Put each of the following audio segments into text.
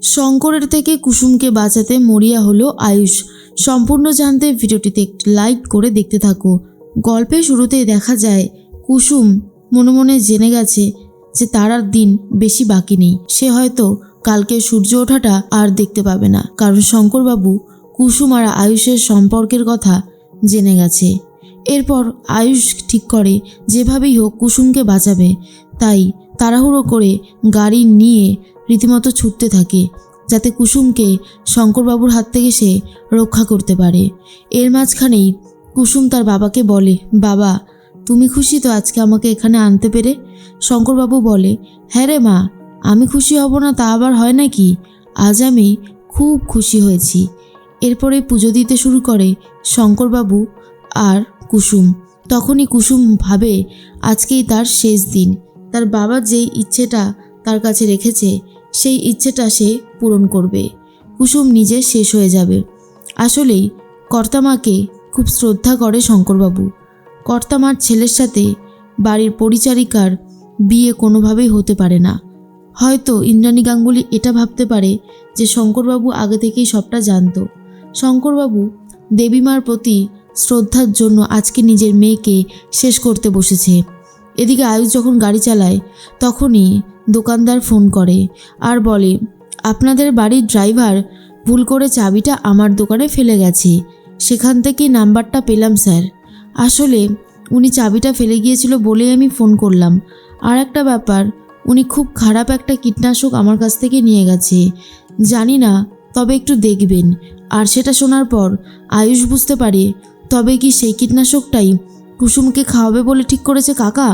শঙ্করের থেকে কুসুমকে বাঁচাতে মরিয়া হলো আয়ুষ। সম্পূর্ণ জানতে ভিডিওটিতে একটি লাইক করে দেখতে থাকো। গল্পের শুরুতেই দেখা যায় কুসুম মনে মনে জেনে গেছে যে তার আর দিন বেশি বাকি নেই। সে হয়তো কালকে সূর্য ওঠাটা আর দেখতে পাবে না, কারণ শঙ্করবাবু কুসুম আর আয়ুষের সম্পর্কের কথা জেনে গেছে। এরপর আয়ুষ ঠিক করে যেভাবেই হোক কুসুমকে বাঁচাবে, তাই তাড়াহুড়ো করে গাড়ি নিয়ে রীতিমতো ছুটতে থাকে যাতে কুসুমকে শঙ্করবাবুর হাত থেকে সে রক্ষা করতে পারে। এর মাঝখানেই কুসুম তার বাবাকে বলে, বাবা তুমি খুশি তো আজকে আমাকে এখানে আনতে পেরে? শঙ্করবাবু বলে, হ্যাঁ রে মা, আমি খুশি হব না তা আবার হয় নাকি? আজ আমি খুব খুশি হয়েছি। এরপরে পুজো দিতে শুরু করে শঙ্করবাবু আর কুসুম। তখনই কুসুম ভাবে আজকেই তার শেষ দিন। তার বাবা যেই ইচ্ছেটা তার কাছে রেখেছে সেই ইচ্ছেটা সে পূরণ করবে। কুসুম নিজে শেষ হয়ে যাবে। আসলেই কর্তামাকে খুব শ্রদ্ধা করে শঙ্করবাবু। কর্তামার ছেলের সাথে বাড়ির পরিচারিকার বিয়ে কোনোভাবেই হতে পারে না। হয়তো ইন্দ্রাণী গাঙ্গুলি এটা ভাবতে পারে যে শঙ্করবাবু আগে থেকেই সবটা জানতো। শঙ্করবাবু দেবীমার প্রতি শ্রদ্ধার জন্য আজকে নিজের মেয়েকে শেষ করতে বসেছে। এদিকে আয়ুষ যখন গাড়ি চালায় তখনই দোকানদার ফোন করে আর বলে, আপনাদের বাড়ির ড্রাইভার ভুল করে চাবিটা আমার দোকানে ফেলে গেছে, সেখান থেকেই নাম্বারটা পেলাম স্যার। আসলে উনি চাবিটা ফেলে গিয়েছিল বলেই আমি ফোন করলাম। আর একটা ব্যাপার, উনি খুব খারাপ একটা কীটনাশক আমার কাছ থেকে নিয়ে গেছে, জানি না, তবে একটু দেখবেন। আর সেটা শোনার পর আয়ুষ বুঝতে পারে তবে কি সেই কীটনাশকটাই কুসুমকে খাওয়াবে বলে ঠিক করেছে কাকা?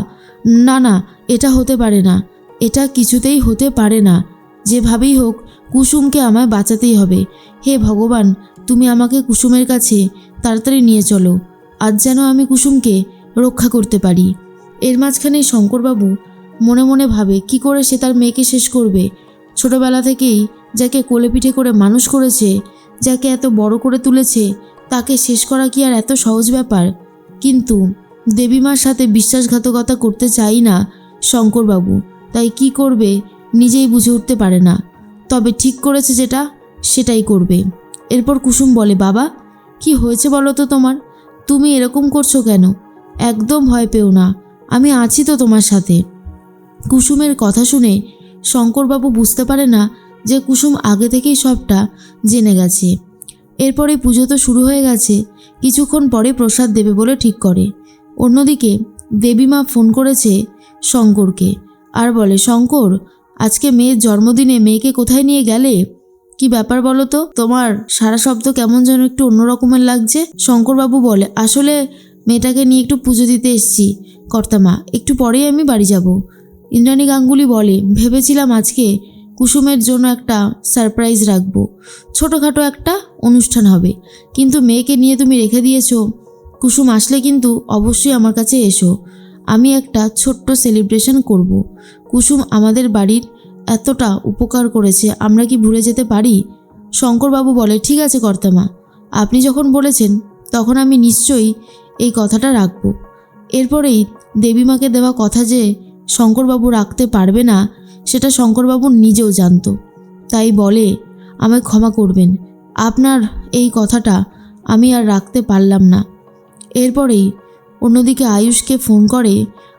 না না, এটা হতে পারে না, এটা কিছুতেই হতে পারে না। যেভাবেই হোক কুসুমকে আমায় বাঁচাতেই হবে। হে ভগবান, তুমি আমাকে কুসুমের কাছে তাড়াতাড়ি নিয়ে চলো, আজ যেন আমি কুসুমকে রক্ষা করতে পারি। এর মাঝখানে শঙ্করবাবু মনে মনে ভাবে কি করে সে তার মেয়েকে শেষ করবে। ছোটবেলা থেকেই যাকে কোলে পিঠে করে মানুষ করেছে, যাকে এত বড় করে তুলেছে, তাকে শেষ করা কি আর এত সহজ ব্যাপার? কিন্তু দেবীমার সাথে বিশ্বাসঘাতকতা করতে চাই না শঙ্করবাবু, তাই কি করবে নিজেই বুঝে উঠতে পারে না। তবে ঠিক করেছে যেটা সেটাই করবে। এরপর কুসুম বলে, বাবা কি হয়েছে বলো তো তোমার? তুমি এরকম করছো কেন? একদম ভয় পেও না, আমি আছি তো তোমার সাথে। কুসুমের কথা শুনে শঙ্করবাবু বুঝতে পারে না যে কুসুম আগে থেকেই সবটা জেনে গেছে। এরপরে পুজো তো শুরু হয়ে গেছে, কিছুক্ষণ পরে প্রসাদ দেবে বলে ঠিক করে। অন্যদিকে দেবীমা ফোন করেছে শঙ্করকে আর বলে, শঙ্কর আজকে মেয়ের জন্মদিনে মেয়েকে কোথায় নিয়ে গেলে? কি ব্যাপার বলো তো, তোমার সারা শব্দ কেমন যেন একটু অন্যরকমের লাগছে। শঙ্করবাবু বলে, আসলে মেয়েটাকে নিয়ে একটু পুজো দিতে এসেছি কর্তামা, একটু পরেই আমি বাড়ি যাব। ইন্দ্রাণী গাঙ্গুলি বলে, ভেবেছিলাম আজকে কুসুমের জন্য একটা সারপ্রাইজ রাখবো, ছোটোখাটো একটা অনুষ্ঠান হবে, কিন্তু মেয়েকে নিয়ে তুমি রেখে দিয়েছো। কুসুম আসলে কিন্তু অবশ্যই আমার কাছে এসো, আমি একটা ছোট্ট সেলিব্রেশন করব। কুসুম আমাদের বাড়ির এতটা উপকার করেছে, আমরা কি ভুলে যেতে পারি? শঙ্করবাবু বলে, ঠিক আছে কর্তামা, আপনি যখন বলেছেন তখন আমি নিশ্চয়ই এই কথাটা রাখব। এরপরেই দেবীমাকে দেওয়া কথা যে শঙ্করবাবু রাখতে পারবে না সেটা শঙ্করবাবু নিজেও জানতো, তাই বলে, আমায় ক্ষমা করবেন, আপনার এই কথাটা আমি আর রাখতে পারলাম না। এরপরেই অন্যদিকে আয়ুষকে ফোন করে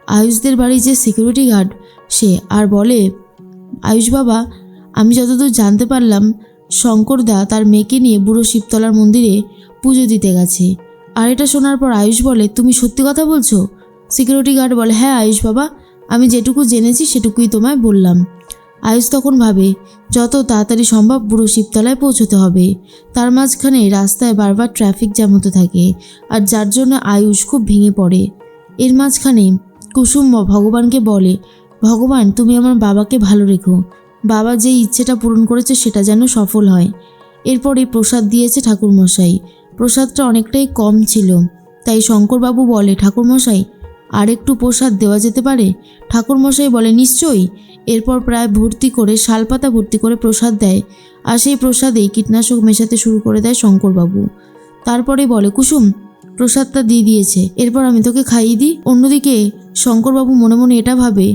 আয়ুষদের বাড়ি যে সিকিউরিটি গার্ড সে, আর বলে, আয়ুষ বাবা, আমি যতদূর জানতে পারলাম শঙ্করদা তার মেয়েকে নিয়ে বুড়ো শিবতলার মন্দিরে পুজো দিতে গেছে। আর এটা শোনার পর আয়ুষ বলে, তুমি সত্যি কথা বলছো? সিকিউরিটি গার্ড বলে, হ্যাঁ আয়ুষ বাবা, আমি যেটুকু জেনেছি সেটুকুই তোমায় বললাম। আয়ুষ তখন ভাবে যত তাড়াতাড়ি সম্ভব বুড়ো শিবতলায় পৌঁছতে হবে। তার মাঝখানে রাস্তায় বারবার ট্রাফিক জ্যাম হতে থাকে, আর যার জন্য আয়ুষ খুব ভেঙে পড়ে। এর মাঝখানে কুসুম ভগবানকে বলে, ভগবান তুমি আমার বাবাকে ভালো রেখো, বাবা যে ইচ্ছেটা পূরণ করেছে সেটা যেন সফল হয়। এরপরে প্রসাদ দিয়েছে ঠাকুরমশাই। প্রসাদটা অনেকটাই কম ছিল, তাই শঙ্করবাবু বলে, ঠাকুরমশাই আর একটু প্রসাদ দেওয়া যেতে পারে? ঠাকুরমশাই বলে, নিশ্চয়ই। এরপর প্রায় ভর্তি করে শালপাতা ভর্তি করে প্রসাদ দেয়, আর সেই প্রসাদেই কীটনাশক মেশাতে শুরু করে দেয় শঙ্করবাবু। তারপরে বলে, কুসুম প্রসাদটা দিয়ে দিয়েছে, এরপর আমি তোকে খাইয়ে দিই। অন্যদিকে শঙ্করবাবু মনে মনে এটা ভাবে,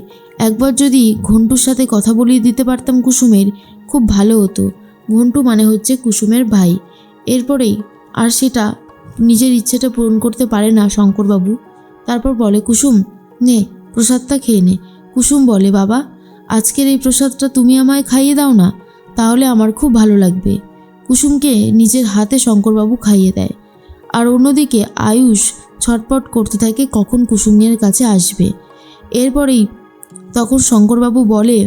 একবার যদি ঘন্টুর সাথে কথা বলিয়ে দিতে পারতাম কুসুমের, খুব ভালো হতো। ঘন্টু মানে হচ্ছে কুসুমের ভাই। এরপরেই আর সেটা নিজের ইচ্ছেটা পূরণ করতে পারে না শঙ্করবাবু। তারপর বলে, কুসুম নে প্রসাদটা খেয়ে নে। কুসুম বলে, বাবা আজকের এই প্রসাদটা তুমি আমায় খাইয়ে দাও না, তাহলে আমার খুব ভালো লাগবে। কুসুমকে নিজের হাতে শঙ্করবাবু খাইয়ে দেয়। আর অন্যদিকে আয়ুষ ছটপট করতে থাকে কখন কুসুমের কাছে আসবে। এরপরেই তখন শঙ্করবাবু বলে,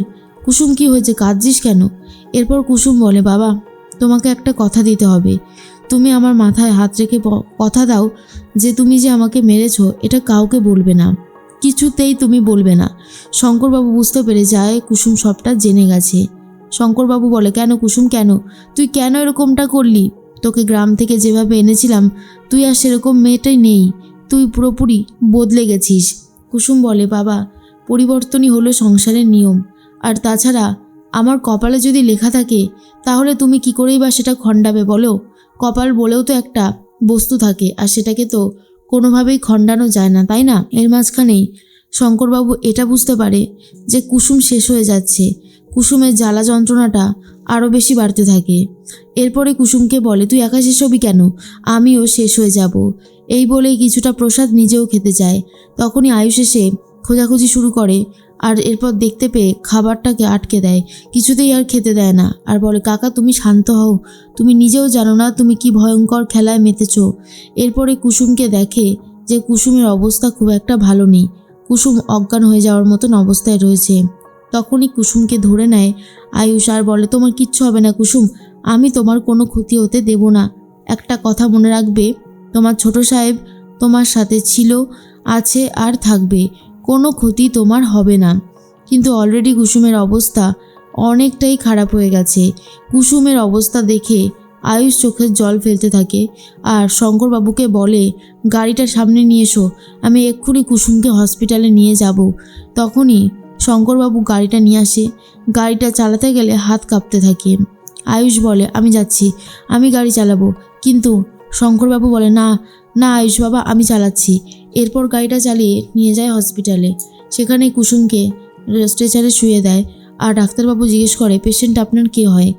কুসুম কি হয়েছে, কাঁদছিস কেন? এরপর কুসুম বলে, বাবা তোমাকে একটা কথা দিতে হবে। তুমি আমার মাথায় হাত রেখে কথা দাও যে তুমি যে আমাকে মেরেছো এটা কাউকে বলবে না, কিছুতেই তুমি বলবে না। শঙ্করবাবু বুঝতে পেরে যায় কুসুম সবটা জেনে গেছে। শঙ্করবাবু বলে, কেন কুসুম, কেন তুই কেন এরকমটা করলি? তোকে গ্রাম থেকে যেভাবে এনেছিলাম তুই আর সেরকম মেয়েটাই নেই, তুই পুরোপুরি বদলে গেছিস। কুসুম বলে, বাবা পরিবর্তনই হলো সংসারের নিয়ম, আর তাছাড়া আমার কপালে যদি লেখা থাকে তাহলে তুমি কি করেই বা সেটা খণ্ডাবে বলো? কপাল বলেও তো একটা বস্তু থাকে, আর সেটাকে তো কোনোভাবেই খণ্ডানো যায় না, তাই না? এর মাঝখানেই শঙ্করবাবু এটা বুঝতে পারে যে কুসুম শেষ হয়ে যাচ্ছে। কুসুমের জ্বালা যন্ত্রণাটা আরও বেশি বাড়তে থাকে। এরপরে কুসুমকে বলে, তুই একা শেষ হবি কেন, আমিও শেষ হয়ে যাব। এই বলেই কিছুটা প্রসাদ নিজেও খেতে যায়। তখনই আয়ুষ এসে খোঁজাখুঁজি শুরু করে, আর এরপর দেখতে পেয়ে খাবারটাকে আটকে দেয়, কিছুতেই আর খেতে দেয় না। আর বলে, কাকা তুমি শান্ত হও, তুমি নিজেও জানো না তুমি কি ভয়ঙ্কর খেলায় মেতেছ। এরপরে কুসুমকে দেখে যে কুসুমের অবস্থা খুব একটা ভালো নেই, কুসুম অজ্ঞান হয়ে যাওয়ার মতন অবস্থায় রয়েছে। তখনই কুসুমকে ধরে নেয় আয়ুষ আর বলে, তোমার কিচ্ছু হবে না কুসুম, আমি তোমার কোনো ক্ষতি হতে দেব না। একটা কথা মনে রাখবে, তোমার ছোট সাহেব তোমার সাথে ছিল, আছে আর থাকবে, কোনো ক্ষতি তোমার হবে না। কিন্তু অলরেডি কুসুমের অবস্থা অনেকটাই খারাপ হয়ে গেছে। কুসুমের অবস্থা দেখে আয়ুষ চোখের জল ফেলতে থাকে আর শঙ্করবাবুকে বলে, গাড়িটা সামনে নিয়ে এসো, আমি এক্ষুনি কুসুমকে হসপিটালে নিয়ে যাব। তখনই শঙ্করবাবু গাড়িটা নিয়ে আসে। গাড়িটা চালাতে গেলে হাত কাঁপতে থাকে। আয়ুষ বলে, আমি যাচ্ছি, আমি গাড়ি চালাবো। কিন্তু শঙ্করবাবু বলে, না না আয়ুষ বাবা, আমি চালাচ্ছি। এরপর গাড়িটা চালিয়ে নিয়ে যায় হসপিটালে। সেখানে কুসুমকে স্ট্রেচারে শুয়ে দেয়। আর ডাক্তারবাবু জিজ্ঞেস করে, পেশেন্ট আপনার কে হয়?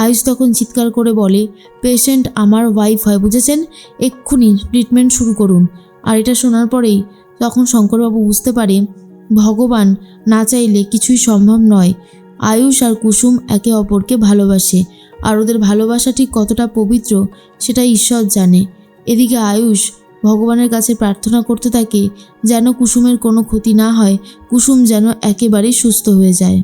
আয়ুষ তখন চিৎকার করে বলে, পেশেন্ট আমার ওয়াইফ হয়, বুঝেছেন, এক্ষুনি ট্রিটমেন্ট শুরু করুন। আর এটা শোনার পরেই তখন শঙ্করবাবু বুঝতে পারে ভগবান না চাইলে কিছুই সম্ভব নয়। আয়ুষ আর কুসুম একে অপরকে ভালোবাসে, আর ওদের ভালোবাসা ঠিক কতটা পবিত্র সেটা ঈশ্বর জানে। এদিকে আয়ুষ ভগবানের কাছে প্রার্থনা করতে থাকে যেন কুসুমের কোনো ক্ষতি না হয়, কুসুম যেন একেবারেই সুস্থ হয়ে যায়।